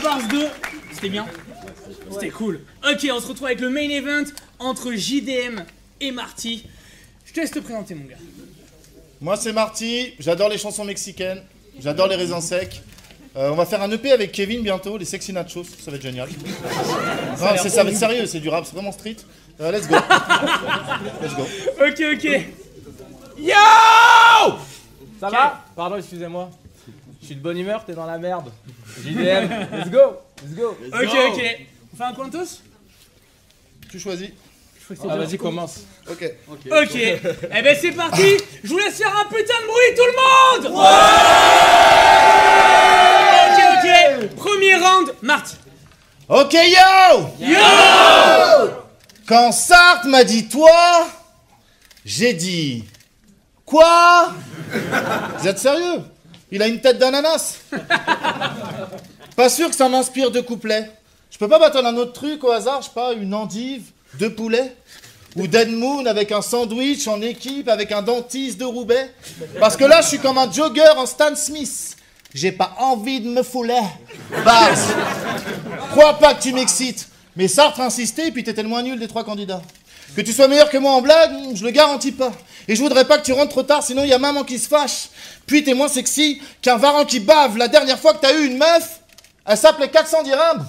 Wars 2. C'était bien. C'était cool. Ok, on se retrouve avec le main event entre JDM et Marty. Je te laisse te présenter, mon gars. Moi, c'est Marty. J'adore les chansons mexicaines. J'adore les raisins secs. On va faire un EP avec Kevin bientôt, les Sexy Nachos. Ça va être génial. Ça va être sérieux, c'est du rap, c'est vraiment street. Let's go. Let's go. Ok. Yo! Ça va? Pardon, excusez-moi. Je suis de bonne humeur, t'es dans la merde. JDM, let's go. Ok. On fait un Quantos? Tu choisis. Ah, vas-y, commence. Ok. Eh ben c'est parti. Je vous laisse faire un putain de bruit, tout le monde. Ok. Premier round, Marty. Ok, yo! Quand Sartre m'a dit toi, j'ai dit quoi? Vous êtes sérieux? Il a une tête d'ananas. Pas sûr que ça m'inspire de couplets. Je peux pas battre un autre truc au hasard, je sais pas, une endive, 2 poulets? Ou Dead Moon avec un sandwich en équipe avec un dentiste de Roubaix? Parce que là, je suis comme un jogger en Stan Smith. J'ai pas envie de me fouler. Bars. Crois pas que tu m'excites. Mais Sartre insistait, puis t'étais le moins nul des 3 candidats. Que tu sois meilleur que moi en blague, je le garantis pas. Et je voudrais pas que tu rentres trop tard, sinon il y a maman qui se fâche. Puis t'es moins sexy qu'un varan qui bave. La dernière fois que t'as eu une meuf, elle s'appelait 400 dirhams.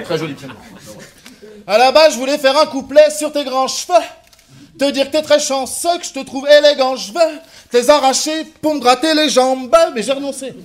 Très joli prénom. À la base, je voulais faire un couplet sur tes grands cheveux. Te dire que t'es très chanceux, que je te trouve élégant. Je veux t'es arraché pour me gratter les jambes. Mais j'ai renoncé.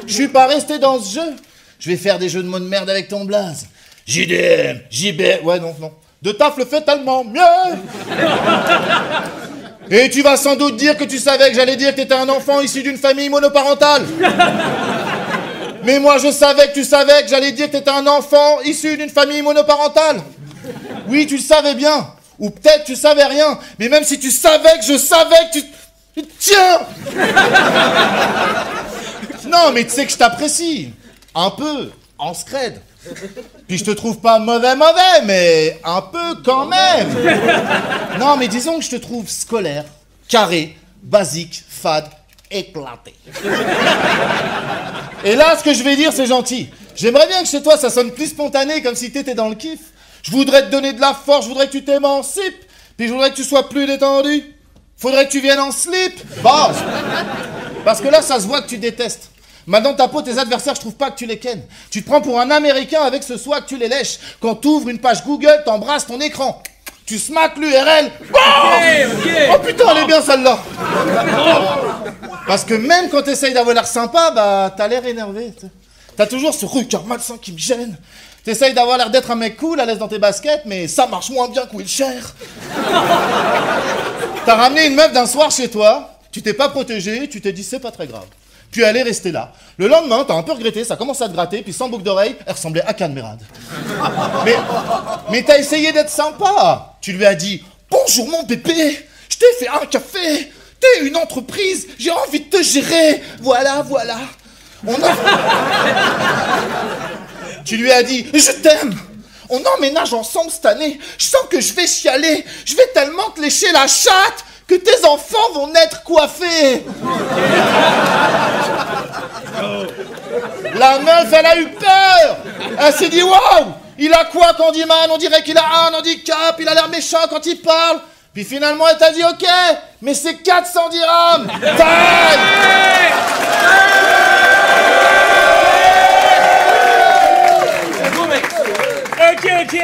Je suis pas resté dans ce jeu. Je vais faire des jeux de mots de merde avec ton blaze. JDM, JB... Ouais, non. De taf le fait tellement mieux. Et tu vas sans doute dire que tu savais que j'allais dire que t'étais un enfant issu d'une famille monoparentale. Mais moi, je savais que tu savais que j'allais dire que t'étais un enfant issu d'une famille monoparentale. Oui, tu le savais bien. Ou peut-être tu savais rien. Mais même si tu savais que je savais que tu... Tiens! Non, mais tu sais que je t'apprécie. Un peu. En scred. Puis je te trouve pas mauvais, mais un peu quand même. Non, mais disons que je te trouve scolaire, carré, basique, fade, éclaté. Et là, ce que je vais dire, c'est gentil. J'aimerais bien que chez toi, ça sonne plus spontané, comme si t'étais dans le kiff. Je voudrais te donner de la force, je voudrais que tu t'émancipes. Puis je voudrais que tu sois plus détendu. Faudrait que tu viennes en slip. Base. Parce que là, ça se voit que tu détestes. Maintenant, ta peau, tes adversaires, je trouve pas que tu les kennes. Tu te prends pour un Américain avec ce soin que tu les lèches. Quand t'ouvres une page Google, t'embrasses ton écran. Tu smacks l'URL. Oh putain, elle est bien celle-là. Parce que même quand t'essayes d'avoir l'air sympa, bah t'as l'air énervé. T'as toujours ce regard malsain qui me gêne. T'essayes d'avoir l'air d'être un mec cool, à l'aise dans tes baskets, mais ça marche moins bien que Wilshire. T'as ramené une meuf d'un soir chez toi, tu t'es pas protégé, tu t'es dit c'est pas très grave. Puis elle est restée là. Le lendemain, t'as un peu regretté, ça commence à te gratter, puis sans boucle d'oreille, elle ressemblait à Can Merad. Mais t'as essayé d'être sympa. Tu lui as dit « Bonjour mon bébé, je t'ai fait un café, t'es une entreprise, j'ai envie de te gérer, voilà. » Tu lui as dit « Je t'aime, on emménage ensemble cette année, je sens que je vais chialer, je vais tellement te lécher la chatte que tes enfants vont naître coiffés. » La meuf, elle a eu peur. Elle s'est dit « Waouh, il a quoi Candyman? On dirait qu'il a un handicap, il a l'air méchant quand il parle. » Puis finalement, elle t'a dit « Ok, mais c'est 400 dirhams. » Ok.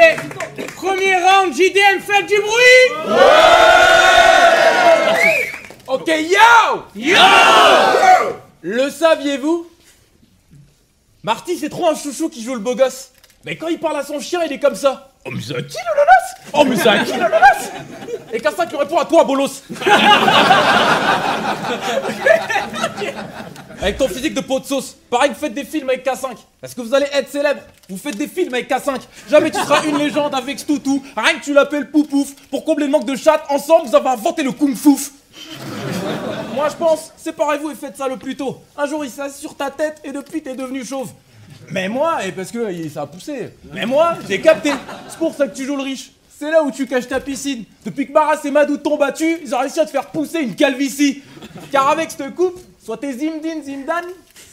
Premier round, JDM, faites du bruit. Ok, yo! Le saviez-vous? Marty, c'est trop un chouchou qui joue le beau gosse. Mais quand il parle à son chien, il est comme ça. Oh, mais c'est à qui l'ananas? Oh, mais c'est à qui l'ananas? Et K5 lui répond à toi, bolos. Avec ton physique de pot de sauce. Pareil que vous faites des films avec K5. Est-ce que vous allez être célèbre? Vous faites des films avec K5. Jamais tu seras une légende avec Stoutou. Rien que tu l'appelles Poupouf. Pour combler le manque de chatte, ensemble, vous avez inventé le Kung Fouf. Moi, je pense, séparez-vous et faites ça le plus tôt. Un jour, il s'assied sur ta tête et depuis, t'es devenu chauve. Mais moi, et parce que ça a poussé. Mais moi, j'ai capté. C'est pour ça que tu joues le riche. C'est là où tu caches ta piscine. Depuis que Maras et Madou t'ont battu, ils ont réussi à te faire pousser une calvitie. Car avec cette coupe, soit t'es Zimdin Zimdan,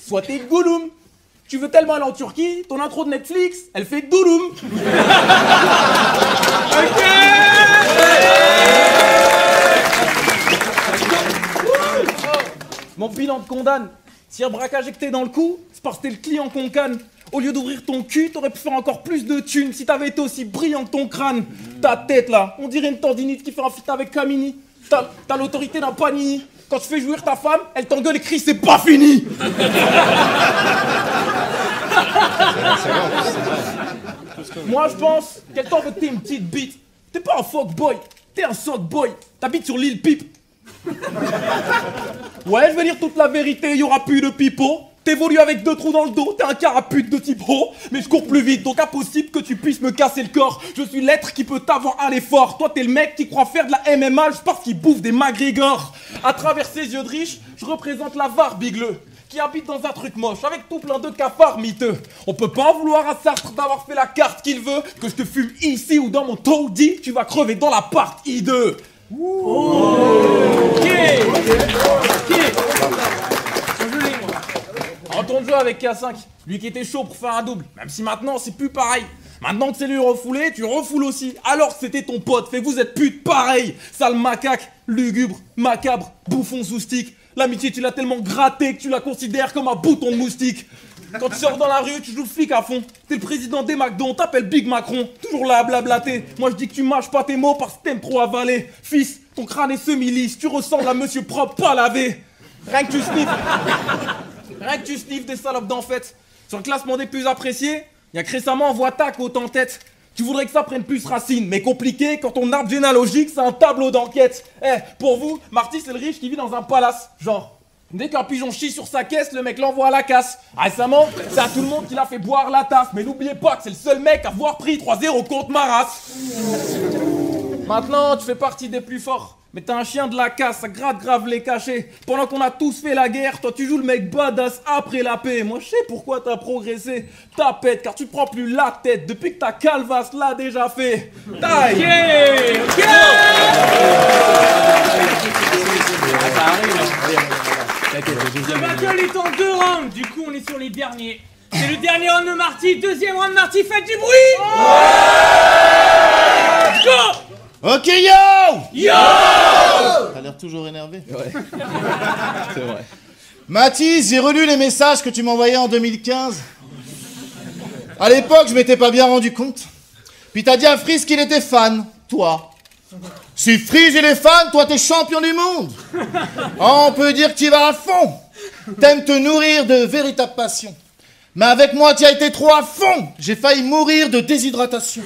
soit t'es Gollum. Tu veux tellement aller en Turquie, ton intro de Netflix, elle fait douloum. Ok. Mon bilan te condamne. Si un braquage et que t'es dans le coup, c'est parce que t'es le client qu'on canne. Au lieu d'ouvrir ton cul, t'aurais pu faire encore plus de thunes si t'avais été aussi brillant que ton crâne. Ta tête là, on dirait une tendinite qui fait un feat avec Camini. T'as l'autorité d'un panini. Quand tu fais jouir ta femme, elle t'engueule et crie c'est pas fini. Moi je pense qu'elle t'en veut que t'es une petite bite. T'es pas un fuckboy, t'es un sockboy. T'habites sur l'île Pipe. Ouais, je vais dire toute la vérité, y aura plus de pipeau. T'évolues avec 2 trous dans le dos, t'es un carapute de type haut. Mais je cours plus vite, donc impossible que tu puisses me casser le corps. Je suis l'être qui peut t'avoir à l'effort. Toi t'es le mec qui croit faire de la MMA juste parce qu'il bouffe des McGregor. À travers ses yeux de riche, je représente la varbigleux qui habite dans un truc moche, avec tout plein de cafards miteux. On peut pas en vouloir à Sartre d'avoir fait la carte qu'il veut. Que je te fume ici ou dans mon taudis, tu vas crever dans l'appart I2. Ok. Retourne jouer avec K5, lui qui était chaud pour faire un double, même si maintenant c'est plus pareil. Maintenant que c'est lui refoulé, tu refoules aussi, alors que c'était ton pote, fait que vous êtes pute pareil. Sale macaque, lugubre, macabre, bouffon sous stick. L'amitié tu l'as tellement gratté que tu la considères comme un bouton de moustique. Quand tu sors dans la rue, tu joues le flic à fond. T'es le président des McDo, on t'appelle Big Macron. Toujours là à blablater. Moi je dis que tu mâches pas tes mots parce que t'aimes trop avaler. Fils, ton crâne est semi-lisse, tu ressembles à monsieur propre pas lavé. Rien que tu sniffes des salopes d'en fait. Sur le classement des plus appréciés, y'a que récemment Envoie Tac haute en tête. Tu voudrais que ça prenne plus racine, mais compliqué quand ton arbre généalogique c'est un tableau d'enquête. Pour vous, Marty c'est le riche qui vit dans un palace. Genre, dès qu'un pigeon chie sur sa caisse, le mec l'envoie à la casse. Récemment, c'est à tout le monde qu'il a fait boire la tasse. Mais n'oubliez pas que c'est le seul mec à avoir pris 3-0 contre ma race. Maintenant, tu fais partie des plus forts. Mais t'es un chien de la casse, ça gratte grave les cachets. Pendant qu'on a tous fait la guerre, toi tu joues le mec badass après la paix. Moi je sais pourquoi t'as progressé. Ta pète, car tu prends plus la tête depuis que ta calvasse l'a déjà fait. Taille. Ok. Le battle est en 2 rounds, du coup on est sur les derniers. C'est le dernier round de Marty, deuxième round de Marty, faites du bruit. Go. Ok yo! Yo! T'as l'air toujours énervé. Ouais. C'est vrai. Mathis, j'ai relu les messages que tu m'envoyais en 2015. À l'époque, je m'étais pas bien rendu compte. Puis t'as dit à Freeze qu'il était fan, toi. Si Freeze il est fan, toi t'es champion du monde. Oh, on peut dire que tu vas à fond. T'aimes te nourrir de véritable passion. Mais avec moi, tu as été trop à fond. J'ai failli mourir de déshydratation.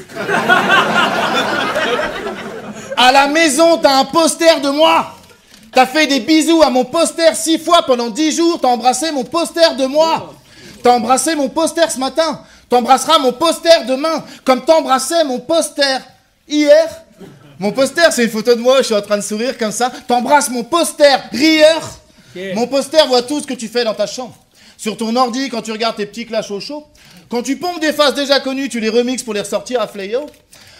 À la maison, t'as un poster de moi. T'as fait des bisous à mon poster 6 fois pendant 10 jours. T'as embrassé mon poster de moi. T'as embrassé mon poster ce matin. T'embrasseras mon poster demain. Comme t'embrassais mon poster hier. Mon poster, c'est une photo de moi. Je suis en train de sourire comme ça. T'embrasses mon poster rieur. Okay. Mon poster voit tout ce que tu fais dans ta chambre. Sur ton ordi, quand tu regardes tes petits clashs au show. Quand tu pompes des phases déjà connues, tu les remixes pour les ressortir à Fléau.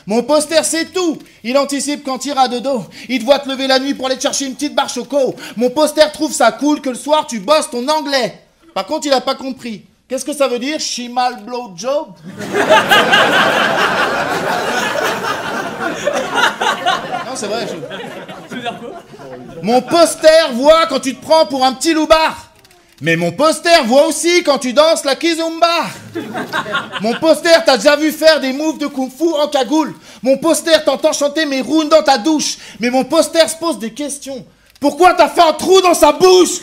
Mon poster, c'est tout. Il anticipe quand tu iras de dos. Il te voit te lever la nuit pour aller te chercher une petite barre choco. Mon poster trouve ça cool que le soir, tu bosses ton anglais. Par contre, il a pas compris. Qu'est-ce que ça veut dire, chimal blowjob? Non, c'est vrai. Tu veux dire quoi? Mon poster voit quand tu te prends pour un petit loupard. Mais mon poster voit aussi quand tu danses la kizomba. Mon poster t'a déjà vu faire des moves de kung-fu en cagoule. Mon poster t'entend chanter mes runes dans ta douche. Mais mon poster se pose des questions. Pourquoi t'as fait un trou dans sa bouche?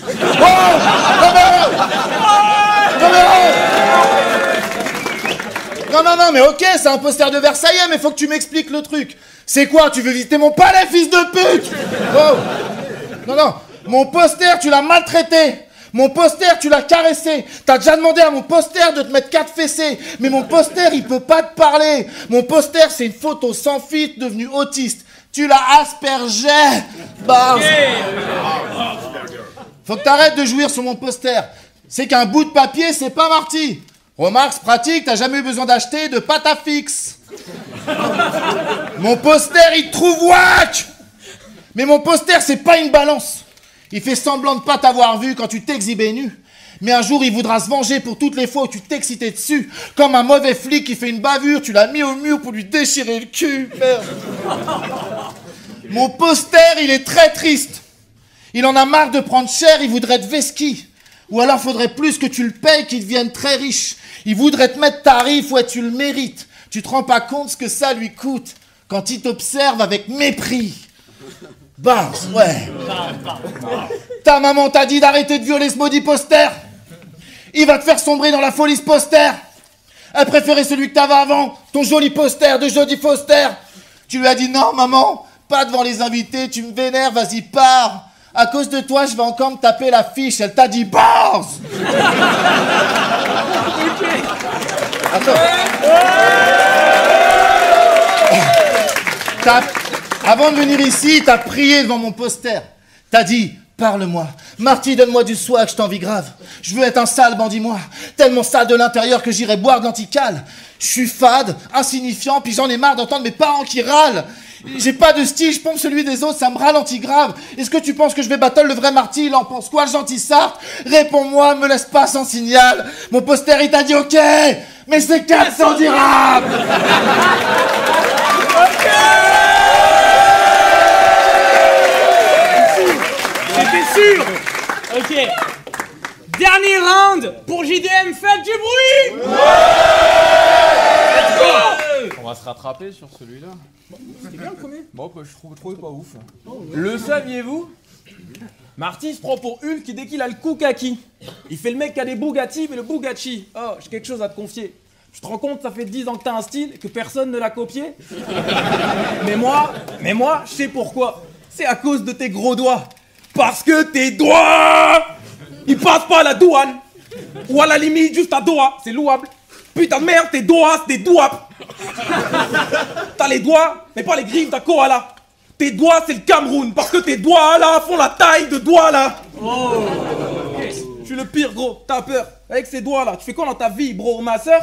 Oh, non, mais ok, c'est un poster de Versailles, mais faut que tu m'expliques le truc. C'est quoi, tu veux visiter mon palais, fils de pute? Oh. Non, mon poster, tu l'as maltraité. Mon poster, tu l'as caressé. T'as déjà demandé à mon poster de te mettre 4 fessées. Mais mon poster, il peut pas te parler. Mon poster, c'est une photo sans filtre devenue autiste. Tu l'as aspergé. Bah. Faut que t'arrêtes de jouir sur mon poster. C'est qu'un bout de papier, c'est pas Marty. Remarque, c'est pratique, t'as jamais eu besoin d'acheter de pâte à fixe. Mon poster, il te trouve wack. Mais mon poster, c'est pas une balance. Il fait semblant de pas t'avoir vu quand tu t'exhibais nu. Mais un jour, il voudra se venger pour toutes les fois où tu t'excitais dessus. Comme un mauvais flic qui fait une bavure, tu l'as mis au mur pour lui déchirer le cul. Merde. Mon poster, il est très triste. Il en a marre de prendre cher, il voudrait te vesquille. Ou alors, faudrait plus que tu le payes, qu'il devienne très riche. Il voudrait te mettre tarif, ouais, tu le mérites. Tu te rends pas compte ce que ça lui coûte quand il t'observe avec mépris. Bah, ouais. Ta maman t'a dit d'arrêter de violer ce maudit poster. Il va te faire sombrer dans la folie ce poster. Elle préférait celui que t'avais avant, ton joli poster de Jodie Foster. Tu lui as dit non, maman, pas devant les invités, tu me vénères, vas-y, pars. À cause de toi, je vais encore me taper la fiche. Elle t'a dit bars. Avant de venir ici, t'as prié devant mon poster. T'as dit, parle-moi. Marty, donne-moi du swag, je t'envie grave. Je veux être un sale bandit, moi. Tellement sale de l'intérieur que j'irai boire de l'anticale. Je suis fade, insignifiant, puis j'en ai marre d'entendre mes parents qui râlent. J'ai pas de style, je pompe celui des autres, ça me ralentit grave. Est-ce que tu penses que je vais battle le vrai Marty? Il en pense quoi, le gentil Sartre? Réponds-moi, me laisse pas sans signal. Mon poster, il t'a dit ok, mais c'est 400 dirhams. Ok. C'était sûr. Ok. Dernier round pour JDM, faites du bruit. Let's go. On va se rattraper sur celui-là. C'était bien le premier. Bon, bah, je trouvais pas ouf. Le saviez-vous? Marty se prend pour Hulk dès qu'il a le coup kaki. Il fait le mec qui a des Bugatti, mais le Bugatti. Oh, j'ai quelque chose à te confier. Tu te rends compte, ça fait 10 ans que t'as un style et que personne ne l'a copié? Mais moi, je sais pourquoi. C'est à cause de tes gros doigts. Parce que tes doigts, ils passent pas à la douane. Ou à la limite, juste à Doha, c'est louable. Putain de merde, tes doigts, c'est des doigts. T'as les doigts, mais pas les griffes d'un koala. Tes doigts, c'est le Cameroun, parce que tes doigts là font la taille de doigts là. Oh. Je suis le pire, gros, t'as peur. Avec ces doigts là, tu fais quoi dans ta vie, bro, ma soeur?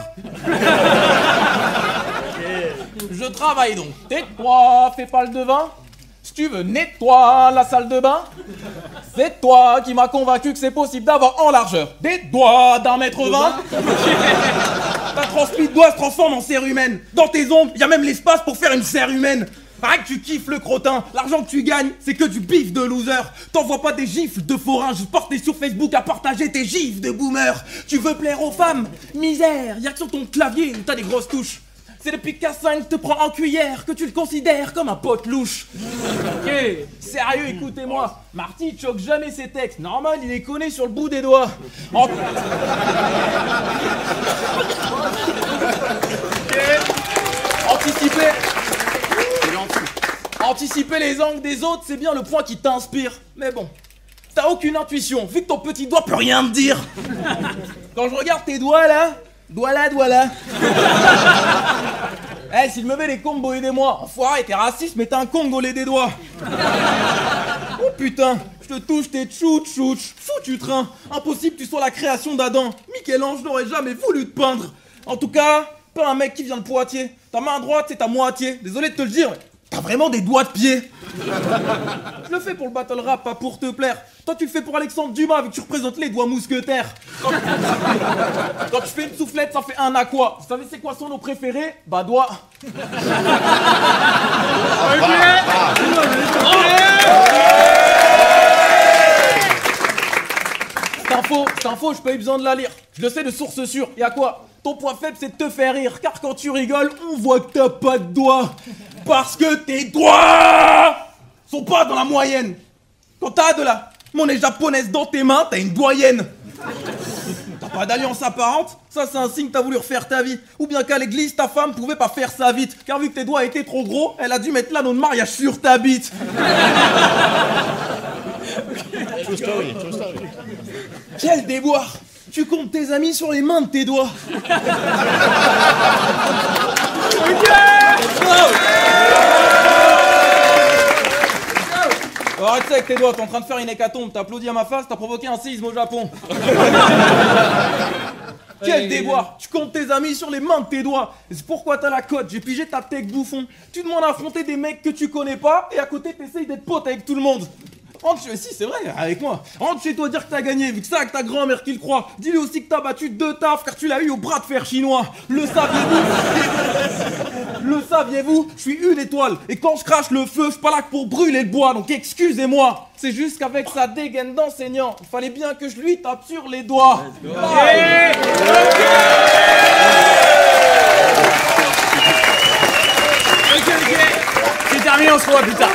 Je travaille donc. Tais-toi, fais pas le devin. Si tu veux, nettoie la salle de bain. C'est toi qui m'as convaincu que c'est possible d'avoir en largeur des doigts d'1m20. Ta transpi de doigts se transforme en serre humaine. Dans tes ongles, y a même l'espace pour faire une serre humaine. Arrête, tu kiffes le crottin. L'argent que tu gagnes, c'est que du bif de loser. T'envoies pas des gifles de forain juste portés sur Facebook à partager tes gifs de boomer. Tu veux plaire aux femmes? Misère, y'a que sur ton clavier où t'as des grosses touches. C'est depuis K5 te prend en cuillère que tu le considères comme un pote louche. Ok, sérieux, écoutez-moi. Marty choque jamais ses textes. Normal, il les connaît sur le bout des doigts. Anticiper les angles des autres, c'est bien le point qui t'inspire. Mais bon, t'as aucune intuition, vu que ton petit doigt peut rien te dire. Quand je regarde tes doigts là, doigt là. Eh, s'il me met les combos, aidez-moi. Enfoiré, t'es raciste, mais t'es un congolais des doigts. Oh putain, je te touche tes tchouch. Foutu train. Impossible que tu sois la création d'Adam. Michel-Ange n'aurait jamais voulu te peindre. En tout cas, pas un mec qui vient de Poitiers. Ta main droite, c'est ta moitié. Désolé de te le dire, mais t'as vraiment des doigts de pied. Je le fais pour le battle rap, pas pour te plaire. Toi, tu le fais pour Alexandre Dumas, vu que tu représentes les doigts mousquetaires. Quand tu fais une soufflette, ça fait un aqua. Vous savez c'est quoi son nom préféré? Bah, doigt. C'est un faux, je pas eu besoin de la lire. Je le sais de source sûre. Et à quoi? Ton point faible, c'est de te faire rire. Car quand tu rigoles, on voit que t'as pas de doigts. Parce que tes doigts sont pas dans la moyenne. Quand t'as de la monnaie japonaise dans tes mains, t'as une doyenne. T'as pas d'alliance apparente? Ça, c'est un signe que t'as voulu refaire ta vie. Ou bien qu'à l'église, ta femme pouvait pas faire ça vite. Car vu que tes doigts étaient trop gros, elle a dû mettre l'anneau de mariage sur ta bite. True story. Quel déboire! Tu comptes tes amis sur les mains de tes doigts. Arrête ça avec tes doigts, t'es en train de faire une hécatombe. T'as applaudi à ma face, t'as provoqué un séisme au Japon. Quel déboire! Tu comptes tes amis sur les mains de tes doigts. Et c'est pourquoi t'as la cote, j'ai pigé ta tech bouffon. Tu demandes à affronter des mecs que tu connais pas et à côté t'essayes d'être pote avec tout le monde. Rentre chez... Si, c'est vrai, avec moi. Rentre chez toi dire que t'as gagné, vu que ça, que ta grand-mère qui le croit. Dis-lui aussi que t'as battu 2 tafs, car tu l'as eu au bras de fer chinois. Le saviez-vous? Le saviez-vous? Je suis une étoile, et quand je crache le feu, je suis pas là que pour brûler le bois, donc excusez-moi. C'est juste qu'avec sa dégaine d'enseignant, il fallait bien que je lui tape sur les doigts. Ok. C'est terminé, on se revoit plus tard.